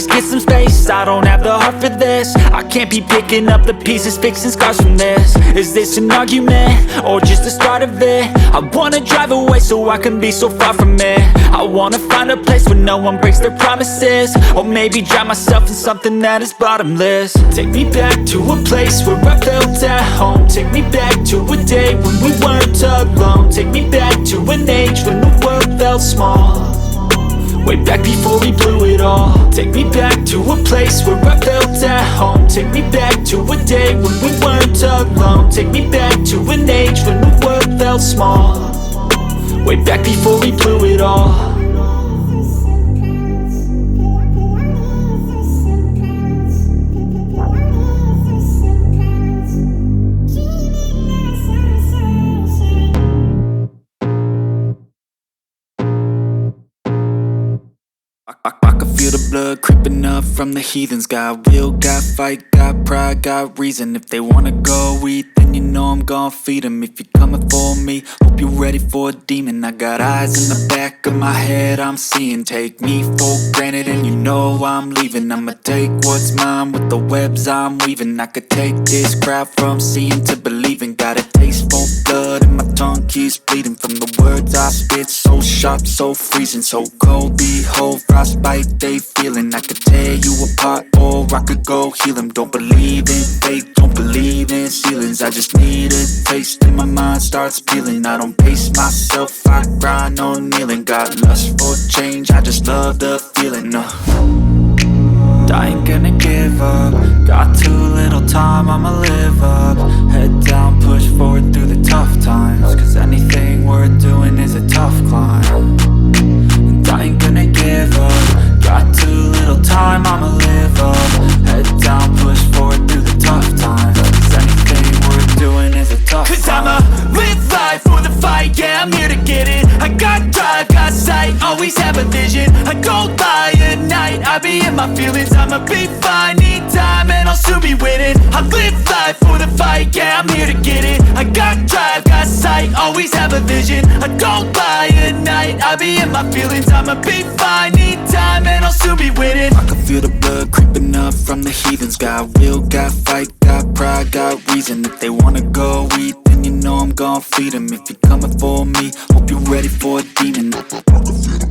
just get some space. I don't have the heart for this. I can't be picking up the pieces, fixing scars from this. Is this an argument, or just the start of it? I wanna drive away so I can be so far from it. I wanna find a place where no one breaks their promises, or maybe drown myself in something that is bottomless. Take me back to a place where I felt at home. Take me back to a day when we weren't alone. Take me back to an age when the world felt small, way back before we blew it all. Take me back to a place where I felt at home. Take me back to a day when we weren't alone. Take me back to an age when the world felt small, way back before we blew it all. I can feel the blood creeping up from the heathens. Got will, got fight, got pride, got reason. If they wanna go eat, then you know I'm gon' feed them. If you're coming for me, hope you're ready for a demon. I got eyes in the back of my head, I'm seeing. Take me for granted and you know I'm leaving. I'ma take what's mine with the webs I'm weaving. I could take this crowd from seeing to believing. Got a taste for blood and my tongue keeps bleeding from the words I spit. So sharp, so freezing, so cold. Behold, frostbite they feeling. I could tear you apart or I could go heal them. Don't believe in fate, don't believe in ceilings. I just need a taste and my mind starts peeling. I don't pace myself, I grind on kneeling. Got lust for change, I just love the feeling. I ain't gonna give up. Got too little time, I'ma live up. Head down, push forward through the tough times, cause anything worth doing is a tough climb. And I ain't gonna give up. Got too little time, I'ma live up. Head down, push forward through the tough times, cause anything worth doing is a tough climb. Cause I'ma live life for the fight, yeah, I'm here to get it. I got drive, got sight, always have a vision. I go by at night, I be in my feelings. I'ma be fine, need time and I'll soon be winning. I live life for the fight, yeah, I'm here to get it. I got drive, got sight, always have a vision. I go by at night, I be in my feelings. I'ma be fine, need time and I'll soon be winning. I can feel the blood creeping up from the heathens. Got will, got fight, got pride, got reason. If they wanna go eat, then you know I'm gon' feed them. If you're coming for me, hope you're ready for a demon. I can feel the